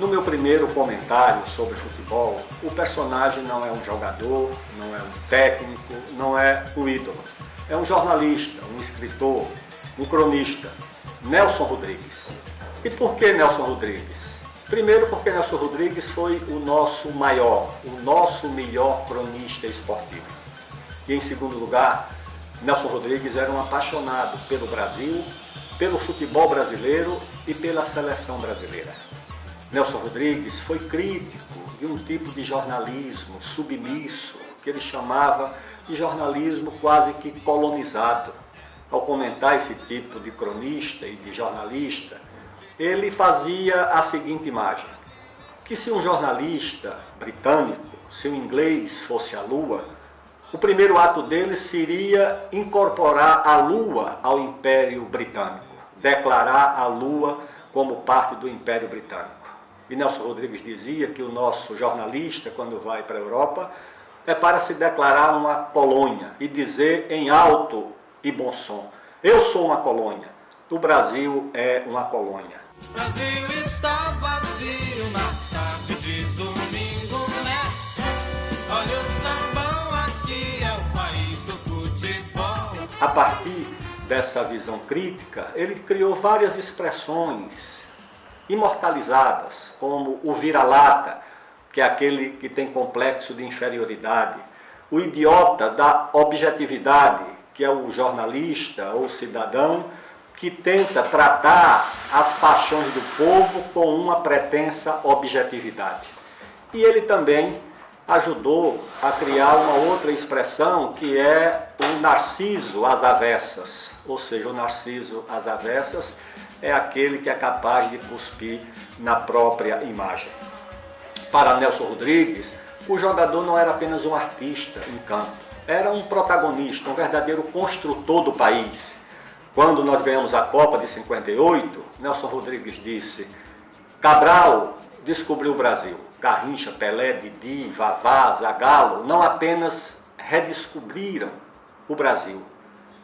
No meu primeiro comentário sobre futebol, o personagem não é um jogador, não é um técnico, não é um ídolo. É um jornalista, um escritor, um cronista, Nelson Rodrigues. E por que Nelson Rodrigues? Primeiro porque Nelson Rodrigues foi o nosso maior, o nosso melhor cronista esportivo. E em segundo lugar, Nelson Rodrigues era um apaixonado pelo Brasil, pelo futebol brasileiro e pela seleção brasileira. Nelson Rodrigues foi crítico de um tipo de jornalismo submisso, que ele chamava de jornalismo quase que colonizado. Ao comentar esse tipo de cronista e de jornalista, ele fazia a seguinte imagem, que se um jornalista britânico, se o inglês fosse a Lua, o primeiro ato dele seria incorporar a Lua ao Império Britânico, declarar a Lua como parte do Império Britânico. E Nelson Rodrigues dizia que o nosso jornalista, quando vai para a Europa, é para se declarar uma colônia e dizer em alto e bom som, eu sou uma colônia, o Brasil é uma colônia. O Brasil está vazio na tarde de domingo, né? Olha o sambão, aqui é o país do futebol. A partir dessa visão crítica, ele criou várias expressões imortalizadas, como o vira-lata, que é aquele que tem complexo de inferioridade, o idiota da objetividade, que é o jornalista ou cidadão que tenta tratar as paixões do povo com uma pretensa objetividade. E ele também ajudou a criar uma outra expressão que é o narciso às avessas, ou seja, o narciso às avessas é aquele que é capaz de cuspir na própria imagem. Para Nelson Rodrigues, o jogador não era apenas um artista em campo, era um protagonista, um verdadeiro construtor do país. Quando nós ganhamos a Copa de 58, Nelson Rodrigues disse, Cabral descobriu o Brasil. Garrincha, Pelé, Didi, Vavá, Zagallo não apenas redescobriram o Brasil,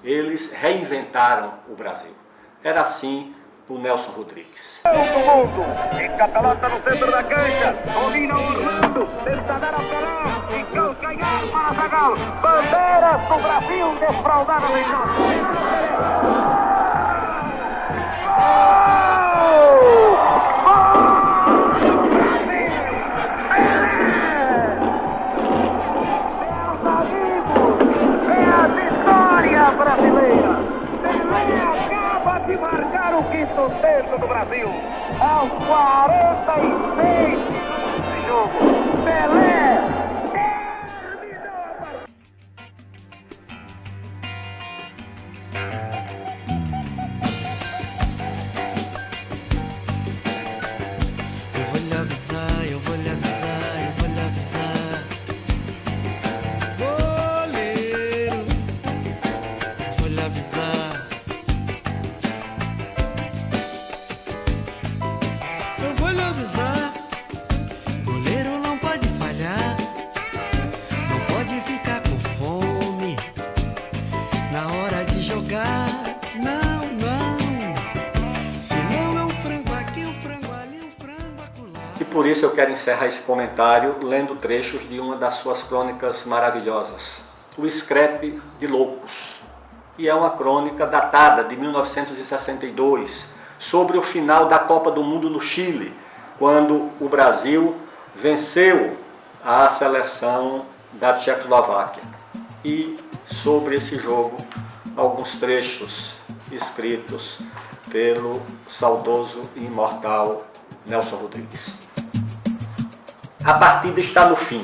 eles reinventaram o Brasil. Era assim o Nelson Rodrigues. Todo mundo, encapelota no centro da cancha, domina Orlando, tenta dar ao Pelé, e calcanhar para Zagallo, bandeiras do Brasil desfraldadas em campo. Brasileira. Pelé acaba de marcar o quinto tempo do Brasil. Aos 46 minutos de jogo. Pelé terminou a partida. Eu vou lhe avisar, eu vou lhe avisar, eu vou lhe avisar. Goleiro não pode falhar, não pode ficar com fome na hora de jogar. Não, não. Se não é um frango aqui, um frango ali, um frango acolá. E por isso eu quero encerrar esse comentário lendo trechos de uma das suas crônicas maravilhosas, O Escrete de Loucos. E é uma crônica datada de 1962, sobre o final da Copa do Mundo no Chile, quando o Brasil venceu a seleção da Tchecoslováquia. E sobre esse jogo, alguns trechos escritos pelo saudoso e imortal Nelson Rodrigues. A partida está no fim.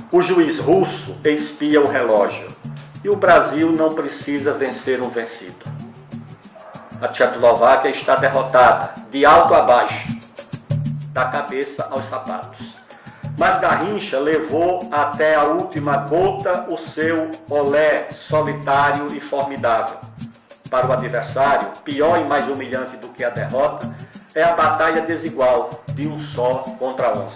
O juiz russo expia o relógio e o Brasil não precisa vencer um vencido. A Tchecoslováquia está derrotada, de alto a baixo, da cabeça aos sapatos. Mas Garrincha levou até a última gota o seu olé solitário e formidável. Para o adversário, pior e mais humilhante do que a derrota, é a batalha desigual de um só contra 11.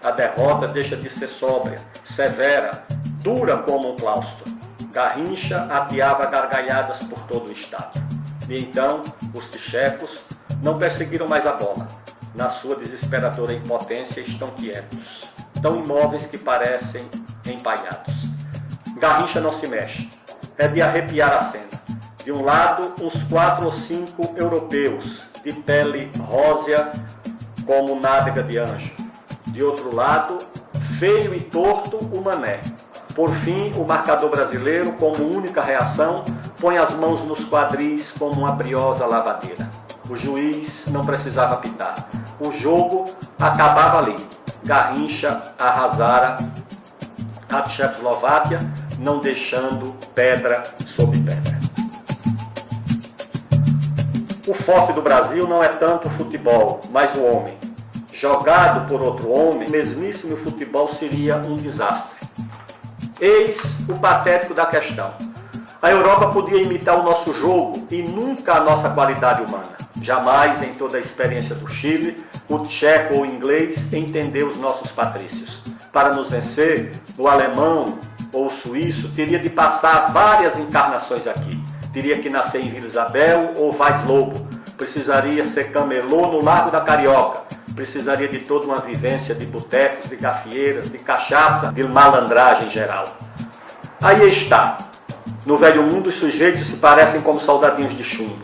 A derrota deixa de ser sóbria, severa, dura como um claustro. Garrincha ateava gargalhadas por todo o estádio. E então, os tchecos não perseguiram mais a bola. na sua desesperadora impotência, estão quietos, tão imóveis que parecem empainados. Garrincha não se mexe, é de arrepiar a cena. De um lado, uns 4 ou 5 europeus, de pele rósea como nádega de anjo. De outro lado, feio e torto, o Mané. Por fim, o marcador brasileiro, como única reação, põe as mãos nos quadris como uma briosa lavadeira. O juiz não precisava apitar. O jogo acabava ali. Garrincha arrasara a Tchecoslováquia, não deixando pedra sobre pedra. O forte do Brasil não é tanto o futebol, mas o homem. Jogado por outro homem, o mesmíssimo futebol seria um desastre. Eis o patético da questão. A Europa podia imitar o nosso jogo e nunca a nossa qualidade humana. Jamais, em toda a experiência do Chile, o tcheco ou o inglês entendeu os nossos patrícios. Para nos vencer, o alemão ou o suíço teria de passar várias encarnações aqui. Teria que nascer em Vila Isabel ou Vaz Lobo. Precisaria ser camelô no Largo da Carioca. Precisaria de toda uma vivência de botecos, de gafieiras, de cachaça, de malandragem geral. Aí está. No velho mundo, os sujeitos se parecem como soldadinhos de chumbo.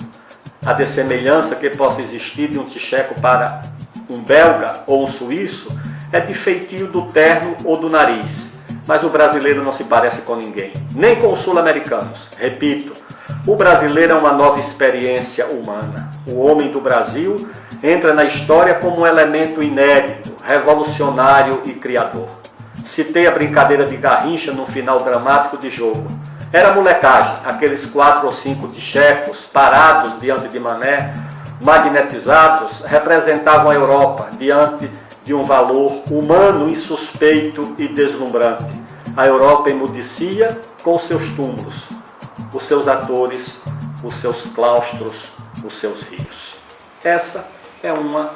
A dessemelhança que possa existir de um tcheco para um belga ou um suíço é de feitio do terno ou do nariz. Mas o brasileiro não se parece com ninguém, nem com os sul-americanos. Repito, o brasileiro é uma nova experiência humana. O homem do Brasil entra na história como um elemento inédito, revolucionário e criador. Citei a brincadeira de Garrincha no final dramático de jogo. Era molecagem, aqueles 4 ou 5 tchecos parados diante de Mané, magnetizados, representavam a Europa diante de um valor humano insuspeito e deslumbrante. A Europa emudecia com os seus túmulos, os seus atores, os seus claustros, os seus rios. Essa é uma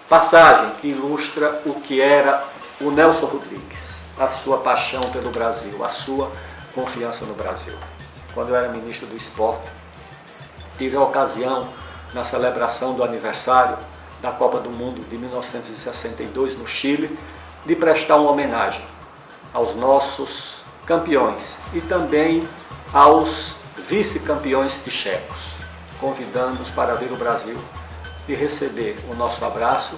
passagem que ilustra o que era o Nelson Rodrigues, a sua paixão pelo Brasil, a sua confiança no Brasil. Quando eu era ministro do Esporte, tive a ocasião, na celebração do aniversário da Copa do Mundo de 1962 no Chile, de prestar uma homenagem aos nossos campeões e também aos vice-campeões tchecos, convidando-os para vir ao Brasil e receber o nosso abraço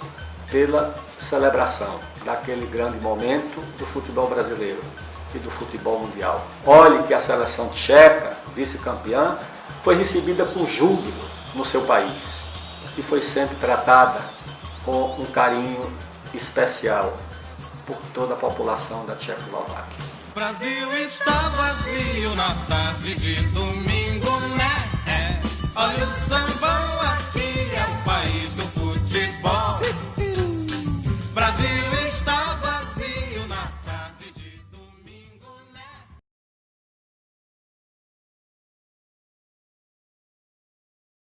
pela celebração daquele grande momento do futebol brasileiro e do futebol mundial. Olhe que a seleção tcheca, vice-campeã, foi recebida com júbilo no seu país e foi sempre tratada com um carinho especial por toda a população da Tchecoslováquia. O Brasil está vazio na tarde de domingo, né? Olha o sambão.